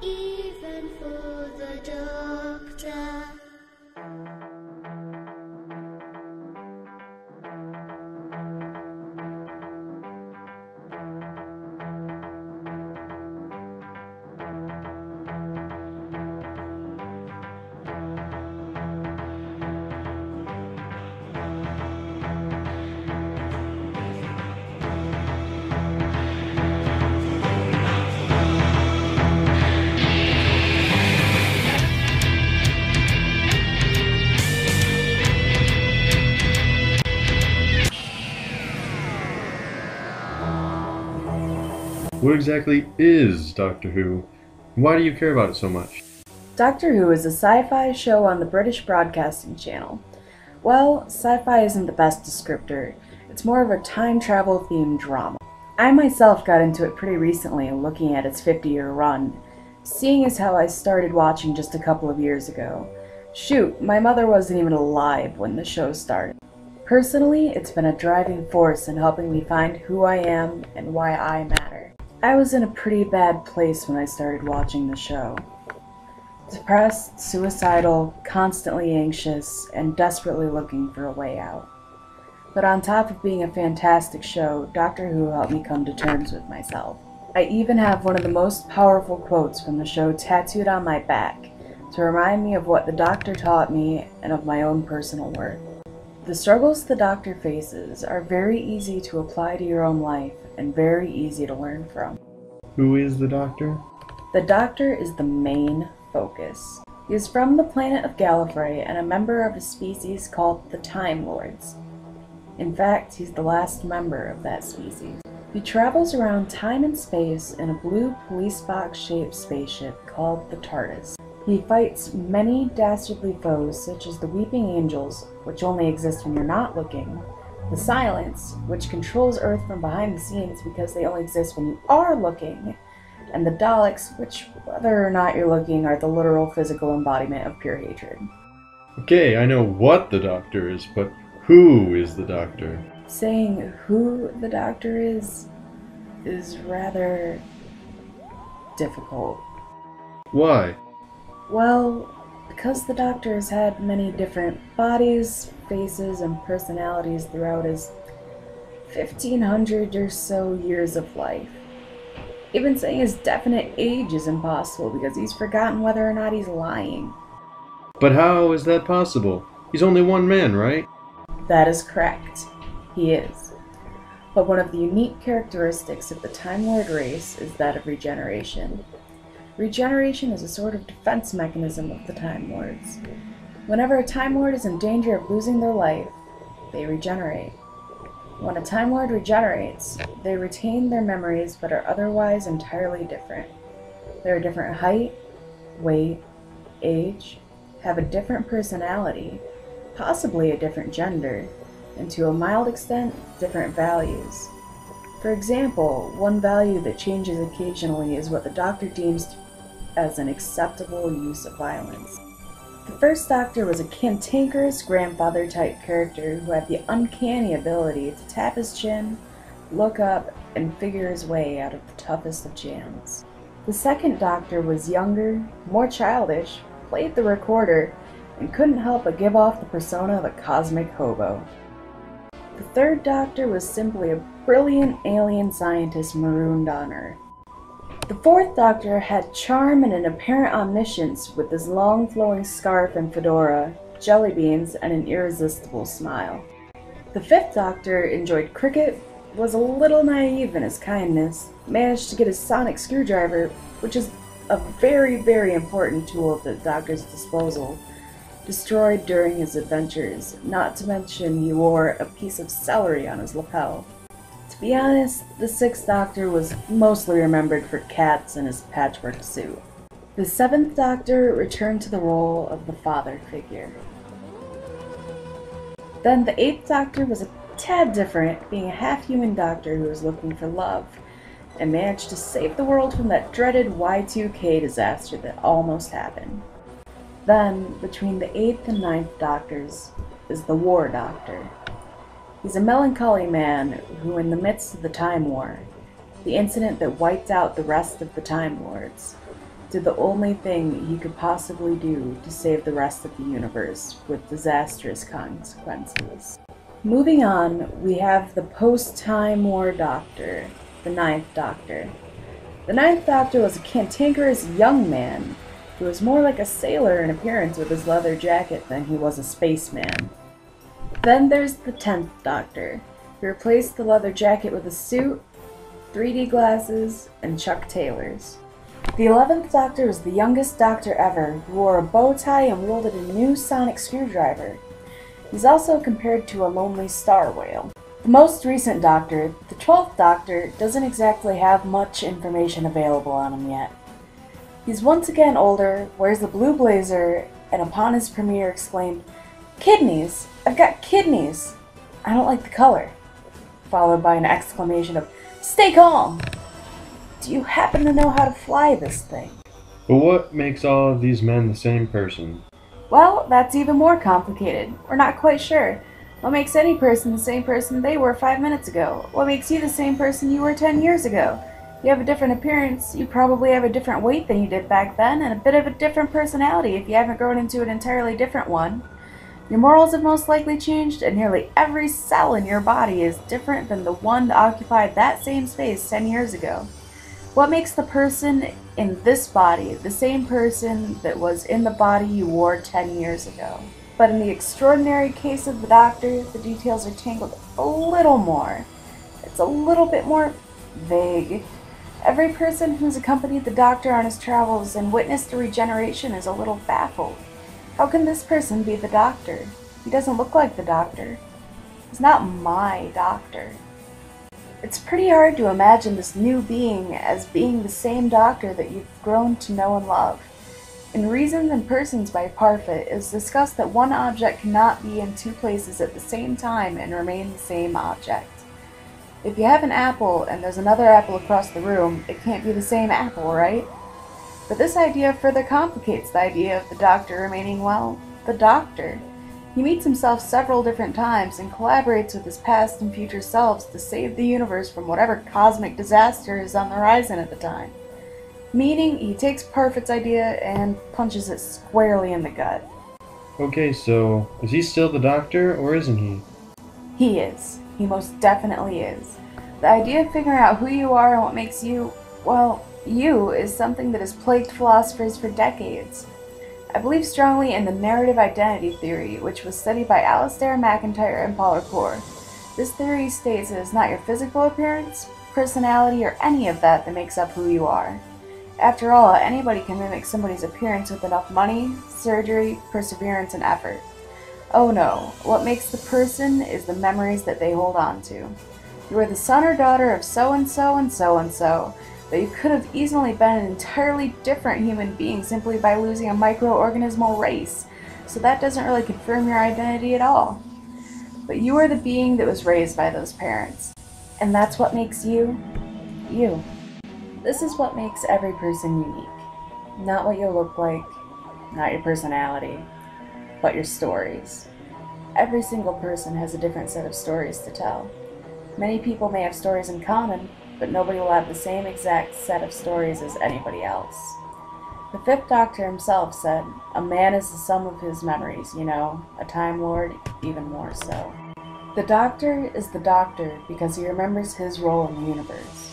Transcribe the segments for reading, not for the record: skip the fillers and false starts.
even for the doctor. What exactly is Doctor Who? Why do you care about it so much? Doctor Who is a sci-fi show on the British Broadcasting Channel. Well, sci-fi isn't the best descriptor. It's more of a time travel themed drama. I myself got into it pretty recently looking at its 50-year run, seeing as how I started watching just a couple of years ago. Shoot, my mother wasn't even alive when the show started. Personally, it's been a driving force in helping me find who I am and why I matter. I was in a pretty bad place when I started watching the show. Depressed, suicidal, constantly anxious, and desperately looking for a way out. But on top of being a fantastic show, Doctor Who helped me come to terms with myself. I even have one of the most powerful quotes from the show tattooed on my back to remind me of what the Doctor taught me and of my own personal worth. The struggles the Doctor faces are very easy to apply to your own life and very easy to learn from. Who is the Doctor? The Doctor is the main focus. He is from the planet of Gallifrey and a member of a species called the Time Lords. In fact, he's the last member of that species. He travels around time and space in a blue police box-shaped spaceship called the TARDIS. He fights many dastardly foes such as the Weeping Angels, which only exist when you're not looking, the Silence, which controls Earth from behind the scenes because they only exist when you are looking, and the Daleks, which, whether or not you're looking, are the literal physical embodiment of pure hatred. Okay, I know what the Doctor is, but who is the Doctor? Saying who the Doctor is rather difficult. Why? Well, because the Doctor has had many different bodies, faces, and personalities throughout his 1,500 or so years of life. Even saying his definite age is impossible because he's forgotten whether or not he's lying. But how is that possible? He's only one man, right? That is correct. He is. But one of the unique characteristics of the Time Lord race is that of regeneration. Regeneration is a sort of defense mechanism of the Time Lords. Whenever a Time Lord is in danger of losing their life, they regenerate. When a Time Lord regenerates, they retain their memories but are otherwise entirely different. They're a different height, weight, age, have a different personality, possibly a different gender, and to a mild extent, different values. For example, one value that changes occasionally is what the Doctor deems as an acceptable use of violence. The first Doctor was a cantankerous grandfather-type character who had the uncanny ability to tap his chin, look up, and figure his way out of the toughest of jams. The second Doctor was younger, more childish, played the recorder, and couldn't help but give off the persona of a cosmic hobo. The third Doctor was simply a brilliant alien scientist marooned on Earth. The fourth Doctor had charm and an apparent omniscience with his long flowing scarf and fedora, jelly beans, and an irresistible smile. The fifth Doctor enjoyed cricket, was a little naive in his kindness, managed to get his sonic screwdriver, which is a very, very important tool at the Doctor's disposal, destroyed during his adventures, not to mention he wore a piece of celery on his lapel. To be honest, the sixth Doctor was mostly remembered for cats and his patchwork suit. The seventh Doctor returned to the role of the father figure. Then the eighth Doctor was a tad different, being a half-human Doctor who was looking for love, and managed to save the world from that dreaded Y2K disaster that almost happened. Then, between the 8th and 9th Doctors, is the War Doctor. He's a melancholy man who, in the midst of the Time War, the incident that wiped out the rest of the Time Lords, did the only thing he could possibly do to save the rest of the universe with disastrous consequences. Moving on, we have the post-Time War Doctor, the Ninth Doctor. The Ninth Doctor was a cantankerous young man who was more like a sailor in appearance with his leather jacket than he was a spaceman. Then there's the 10th Doctor, who replaced the leather jacket with a suit, 3D glasses, and Chuck Taylors. The 11th Doctor was the youngest Doctor ever, who wore a bow tie and wielded a new sonic screwdriver. He's also compared to a lonely star whale. The most recent Doctor, the 12th Doctor, doesn't exactly have much information available on him yet. He's once again older, wears a blue blazer, and upon his premiere exclaimed, "Kidneys! I've got kidneys! I don't like the color," followed by an exclamation of, "Stay calm! Do you happen to know how to fly this thing?" But what makes all of these men the same person? Well, that's even more complicated. We're not quite sure. What makes any person the same person they were 5 minutes ago? What makes you the same person you were 10 years ago? You have a different appearance, you probably have a different weight than you did back then, and a bit of a different personality if you haven't grown into an entirely different one. Your morals have most likely changed, and nearly every cell in your body is different than the one that occupied that same space 10 years ago. What makes the person in this body the same person that was in the body you wore 10 years ago? But in the extraordinary case of the Doctor, the details are tangled a little more. It's a little bit more vague. Every person who's accompanied the Doctor on his travels and witnessed the regeneration is a little baffled. How can this person be the Doctor? He doesn't look like the Doctor. He's not my Doctor. It's pretty hard to imagine this new being as being the same Doctor that you've grown to know and love. In Reasons and Persons by Parfit, it is discussed that one object cannot be in two places at the same time and remain the same object. If you have an apple and there's another apple across the room, it can't be the same apple, right? But this idea further complicates the idea of the Doctor remaining, well, the Doctor. He meets himself several different times and collaborates with his past and future selves to save the universe from whatever cosmic disaster is on the horizon at the time. Meaning, he takes Parfit's idea and punches it squarely in the gut. Okay, so is he still the Doctor, or isn't he? He is. He most definitely is. The idea of figuring out who you are and what makes you, well, you, is something that has plagued philosophers for decades. I believe strongly in the narrative identity theory, which was studied by Alasdair MacIntyre and Paul Ricoeur. This theory states it is not your physical appearance, personality, or any of that makes up who you are. After all, anybody can mimic somebody's appearance with enough money, surgery, perseverance, and effort. Oh no, what makes the person is the memories that they hold on to. You are the son or daughter of so-and-so and so-and-so, but you could have easily been an entirely different human being simply by losing a microorganismal race, so that doesn't really confirm your identity at all. But you are the being that was raised by those parents, and that's what makes you, you. This is what makes every person unique. Not what you look like, not your personality, but your stories. Every single person has a different set of stories to tell. Many people may have stories in common, but nobody will have the same exact set of stories as anybody else. The Fifth Doctor himself said, "A man is the sum of his memories, you know, a Time Lord even more so." The Doctor is the Doctor because he remembers his role in the universe.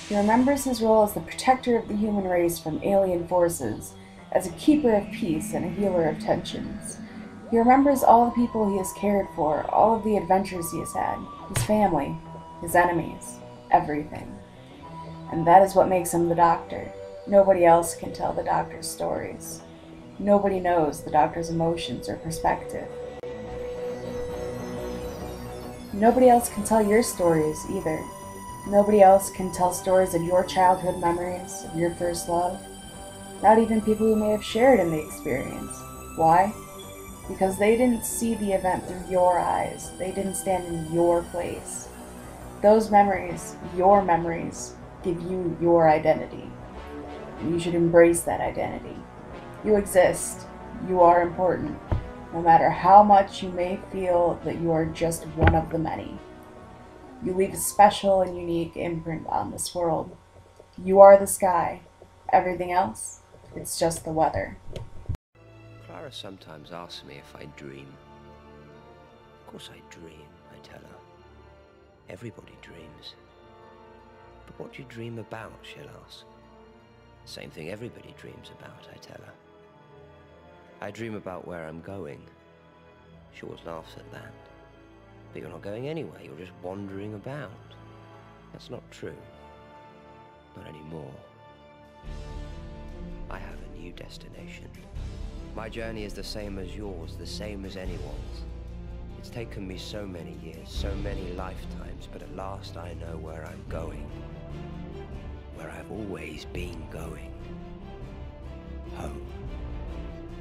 He remembers his role as the protector of the human race from alien forces, as a keeper of peace and a healer of tensions. He remembers all the people he has cared for, all of the adventures he has had, his family, his enemies, everything. And that is what makes him the Doctor. Nobody else can tell the Doctor's stories. Nobody knows the Doctor's emotions or perspective. Nobody else can tell your stories either. Nobody else can tell stories of your childhood memories, of your first love. Not even people who may have shared in the experience. Why? Because they didn't see the event through your eyes. They didn't stand in your place. Those memories, your memories, give you your identity. You should embrace that identity. You exist. You are important, no matter how much you may feel that you are just one of the many. You leave a special and unique imprint on this world. You are the sky. Everything else? It's just the weather. Clara sometimes asks me if I dream. Of course I dream, I tell her. Everybody dreams. But what do you dream about, she'll ask. Same thing everybody dreams about, I tell her. I dream about where I'm going. She always laughs at that. But you're not going anywhere, you're just wandering about. That's not true. Not anymore. I have a new destination. My journey is the same as yours, the same as anyone's. It's taken me so many years, so many lifetimes, but at last I know where I'm going. Where I've always been going. Home.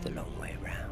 The long way round.